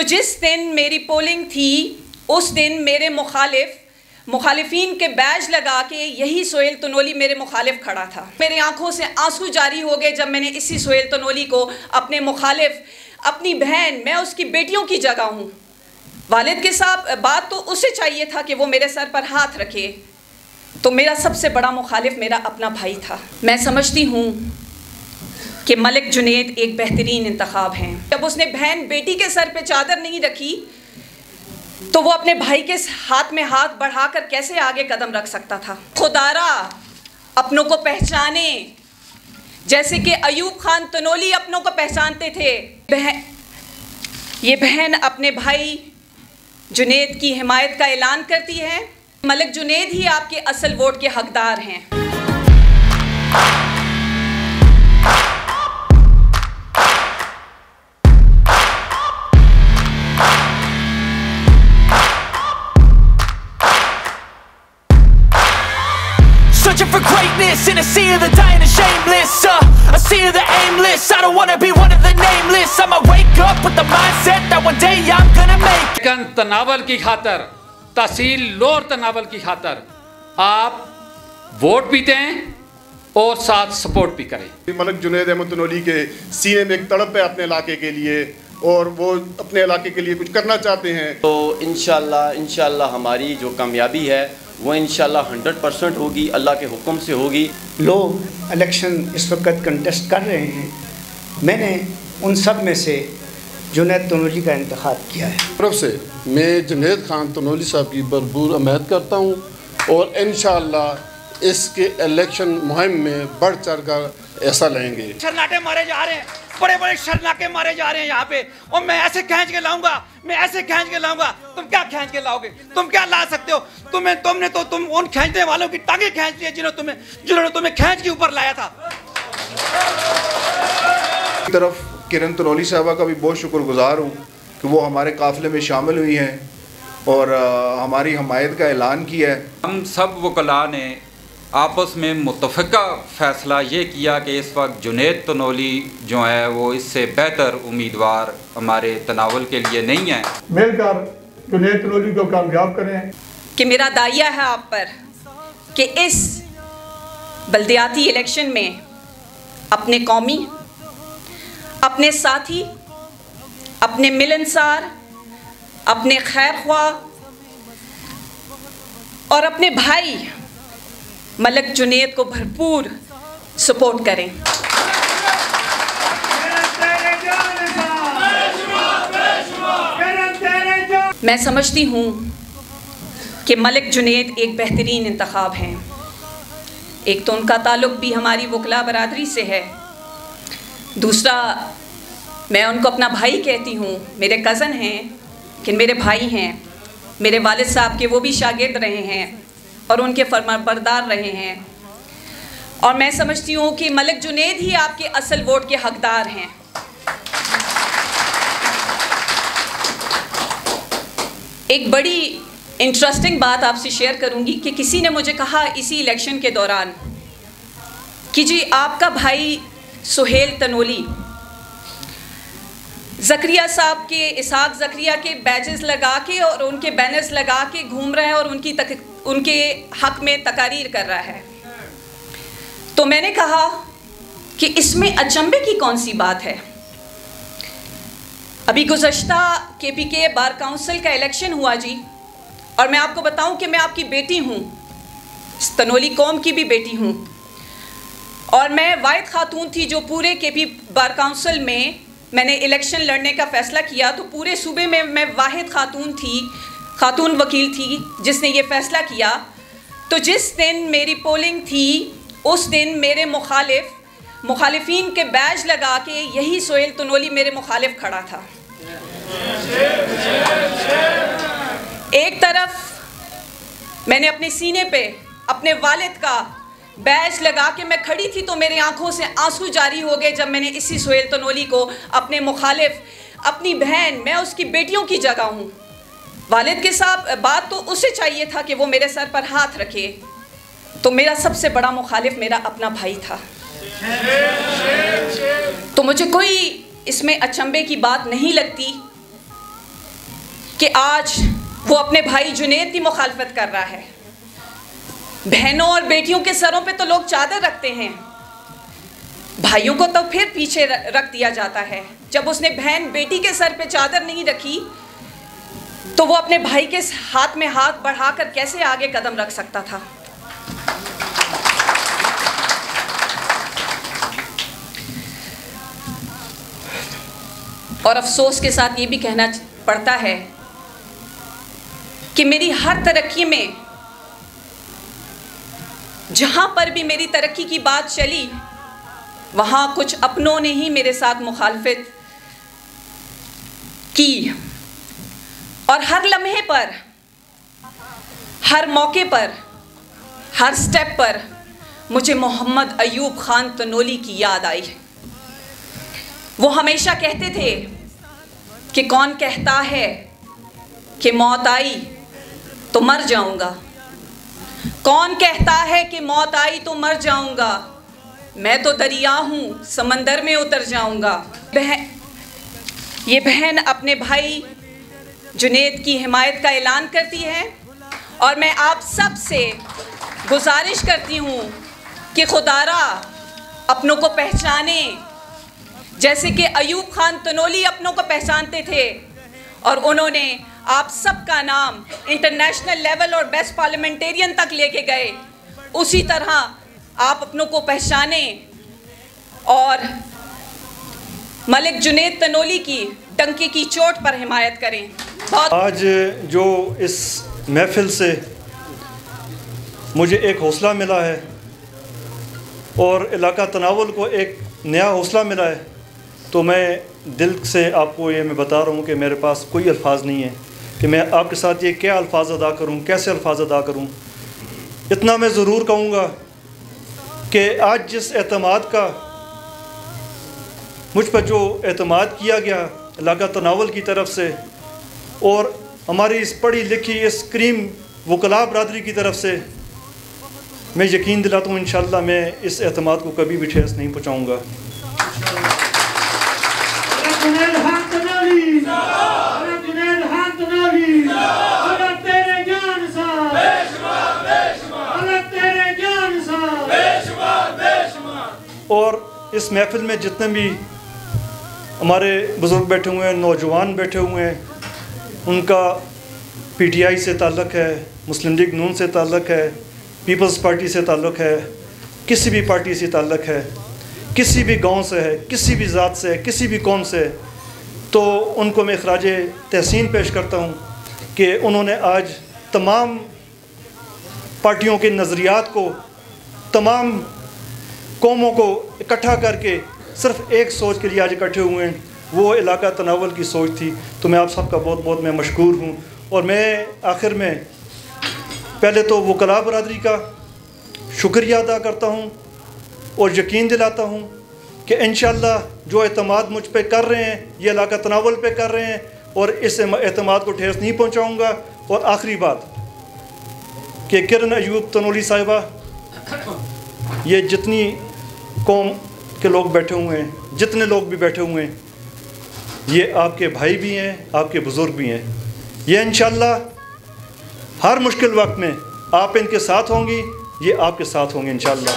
जिस दिन मेरी पोलिंग थी उस दिन मेरे मुखालिफिन के बैज लगा के यही सोहेल तनोली मेरे मुखालिफ खड़ा था। मेरी आंखों से आंसू जारी हो गए जब मैंने इसी सोहेल तनोली को अपने मुखालिफ, अपनी बहन, मैं उसकी बेटियों की जगह हूँ, वालिद के साथ बात तो उसे चाहिए था कि वो मेरे सर पर हाथ रखे, तो मेरा सबसे बड़ा मुखालिफ मेरा अपना भाई था। मैं समझती हूँ कि मलिक जुनैद एक बेहतरीन इंतखाब हैं। जब उसने बहन बेटी के सर पे चादर नहीं रखी तो वो अपने भाई के हाथ में हाथ बढ़ाकर कैसे आगे कदम रख सकता था। खुदारा अपनों को पहचाने जैसे कि अयूब खान तनोली अपनों को पहचानते थे। ये बहन अपने भाई जुनैद की हिमायत का ऐलान करती है। मलिक जुनैद ही आपके असल वोट के हकदार हैं। Searching for greatness in a sea of the dying and shameless, a sea of the aimless. I don't wanna be one of the nameless. I'ma wake up with the mindset that one day I'm gonna make. लेकिन तनावल की खातर, तहसील लोर तनावल की खातर आप vote भी दें और साथ सपोर्ट भी करें। मलिक जुनैद अहमद तनोली के सीने में एक तड़प है अपने इलाके के लिए और वो अपने इलाके के लिए कुछ करना चाहते हैं। तो इंशाल्लाह हमारी जो कामयाबी है वो इंशाल्लाह 100% होगी, अल्लाह के हुक्म से होगी। लोग इलेक्शन इस वक्त कंटेस्ट कर रहे हैं, मैंने उन सब में से जुनैद तनोली का इंतखाब किया है। तरफ से मैं जुनैद खान तनोली साहब की भरपूर हमायत करता हूँ और इंशाल्लाह इसके इलेक्शन मुहिम में बढ़ चढ़ कर ऐसा लेंगे। शरनाटे मारे जा रहे हैं, बड़े बड़े शरनाके मारे जा रहे हैं यहाँ पे, और मैं ऐसे खींच के लाऊंगा, मैं ऐसे खींच के लाऊंगा। तुम क्या खींच के लाओगे? तुम क्या ला सकते हो? तुमने तो उन खींचने वालों की टांगे खींच ली जिन्होंने तुम्हें खींच के ऊपर लाया था। तरफ किरण तनोली साहबा का भी बहुत शुक्रगुजार हूँ कि वो हमारे काफ़िले में शामिल हुई हैं और हमारी हमायत का ऐलान किया है। हम सब वकला ने आपस में मुत्तफ़िका फ़ैसला ये किया कि इस वक्त जुनैद तनोली जो है वो इससे बेहतर उम्मीदवार हमारे तनावल के लिए नहीं है। मिलकर जुनैद तनोली को कामयाब करें। कि मेरा दायिया है आप पर कि इस बल्दियाती इलेक्शन में अपने कौमी, अपने साथी, अपने मिलनसार, अपने खैर ख्वाह और अपने भाई मलिक जुनैद को भरपूर सपोर्ट करें। मैं समझती हूँ कि मलिक जुनैद एक बेहतरीन इंतखाब हैं। एक तो उनका ताल्लुक़ भी हमारी वकला बरादरी से है, दूसरा मैं उनको अपना भाई कहती हूँ। मेरे कज़न हैं कि मेरे भाई हैं, मेरे वालिद साहब के वो भी शागिर्द रहे हैं और उनके फरमाबरदार रहे हैं, और मैं समझती हूँ कि मलिक जुनैद ही आपके असल वोट के हकदार हैं। एक बड़ी इंटरेस्टिंग बात आपसे शेयर करूँगी कि किसी ने मुझे कहा इसी इलेक्शन के दौरान कि जी आपका भाई सोहेल तनोली ज़करिया साहब के, इसहाक ज़करिया के बैजेस लगा के और उनके बैनर्स लगा के घूम रहा है और उनके हक में तकारीर कर रहा है। तो मैंने कहा कि इसमें अचंभे की कौन सी बात है। अभी गुज़श्ता KPK बार काउंसिल का इलेक्शन हुआ जी, और मैं आपको बताऊं कि मैं आपकी बेटी हूं, तनोली कौम की भी बेटी हूं, और मैं वाहिद खातून थी जो पूरे KP बार काउंसिल में मैंने इलेक्शन लड़ने का फ़ैसला किया। तो पूरे सूबे में मैं वाहिद खातून वकील थी जिसने ये फ़ैसला किया। तो जिस दिन मेरी पोलिंग थी उस दिन मेरे मुखालिफिन के बैज लगा के यही सोहेल तनोली मेरे मुखालिफ खड़ा था। एक तरफ मैंने अपने सीने पे अपने वालिद का बैज लगा के मैं खड़ी थी, तो मेरी आंखों से आंसू जारी हो गए जब मैंने इसी सोहेल तनोली को अपने मुखालिफ, अपनी बहन, मैं उसकी बेटियों की जगह हूँ, वालिद के साथ बात तो उसे चाहिए था कि वो मेरे सर पर हाथ रखे, तो मेरा सबसे बड़ा मुखालिफ मेरा अपना भाई था। तो मुझे कोई इसमें अचंभे की बात नहीं लगती कि आज वो अपने भाई जुनैद की मुखालफत कर रहा है। बहनों और बेटियों के सरों पे तो लोग चादर रखते हैं, भाइयों को तो फिर पीछे रख दिया जाता है। जब उसने बहन बेटी के सर पे चादर नहीं रखी तो वो अपने भाई के हाथ में हाथ बढ़ाकर कैसे आगे कदम रख सकता था। और अफसोस के साथ ये भी कहना पड़ता है कि मेरी हर तरक्की में, जहां पर भी मेरी तरक्की की बात चली, वहां कुछ अपनों ने ही मेरे साथ मुखालफत की। और हर लम्हे पर, हर मौके पर, हर स्टेप पर मुझे मोहम्मद अयूब खान तनोली की याद आई। वो हमेशा कहते थे कि कौन कहता है कि मौत आई तो मर जाऊंगा, कौन कहता है कि मौत आई तो मर जाऊंगा, मैं तो दरिया हूँ समंदर में उतर जाऊंगा। ये बहन अपने भाई जुनैद की हिमायत का ऐलान करती है और मैं आप सब से गुजारिश करती हूँ कि खुदारा अपनों को पहचाने, जैसे कि अयूब खान तनोली अपनों को पहचानते थे और उन्होंने आप सबका नाम इंटरनेशनल लेवल और बेस्ट पार्लियामेंटेरियन तक लेके गए, उसी तरह आप अपनों को पहचाने और मलिक जुनैद तनोली की डंके की चोट पर हिमायत करें। आज जो इस महफिल से मुझे एक हौसला मिला है और इलाका तनावुल को एक नया हौसला मिला है, तो मैं दिल से आपको ये मैं बता रहा हूँ कि मेरे पास कोई अल्फाज नहीं है कि मैं आपके साथ ये क्या अल्फाज अदा करूँ, कैसे अल्फाज अदा करूँ। इतना मैं ज़रूर कहूँगा कि आज जिस एतमाद का मुझ पर जो एतमाद किया गया इलाका तनावुल की तरफ से और हमारी इस पढ़ी लिखी इस क्रीम वकला बरादरी की तरफ से, मैं यकीन दिलाता हूँ इंशाअल्लाह मैं इस एतमाद को कभी भी ठेस नहीं पहुँचाऊँगा। और इस महफिल में जितने भी हमारे बुज़ुर्ग बैठे हुए हैं, नौजवान बैठे हुए हैं, उनका पीटीआई से ताल्लुक़ है, मुस्लिम लीग नून से ताल्लुक़ है, पीपल्स पार्टी से ताल्लुक़ है, किसी भी पार्टी से ताल्लुक़ है, किसी भी गांव से है, किसी भी ज़ात से है, किसी भी कौम से है, तो उनको मैं ख़राज तहसीन पेश करता हूँ कि उन्होंने आज तमाम पार्टियों के नज़रियात को, तमाम कौमों को इकट्ठा करके सिर्फ एक सोच के लिए आज इकट्ठे हुए हैं, वो इलाका तनावुल की सोच थी। तो मैं आप सबका बहुत बहुत मैं मशकूर हूँ। और मैं आखिर में पहले तो वकला बरादरी का शुक्रिया अदा करता हूँ और यकीन दिलाता हूँ कि इंशाअल्लाह जो एतमाद मुझ पे कर रहे हैं, ये इलाका तनावुल पे कर रहे हैं और इस एतमाद को ठेस नहीं पहुँचाऊँगा। और आखिरी बात कि किरण अयूब तनोली साहिबा, ये जितनी कौम के लोग बैठे हुए हैं, जितने लोग भी बैठे हुए हैं, ये आपके भाई भी हैं, आपके बुज़ुर्ग भी हैं। ये इंशाअल्लाह हर मुश्किल वक्त में आप इनके साथ होंगी, ये आपके साथ होंगे इंशाअल्लाह।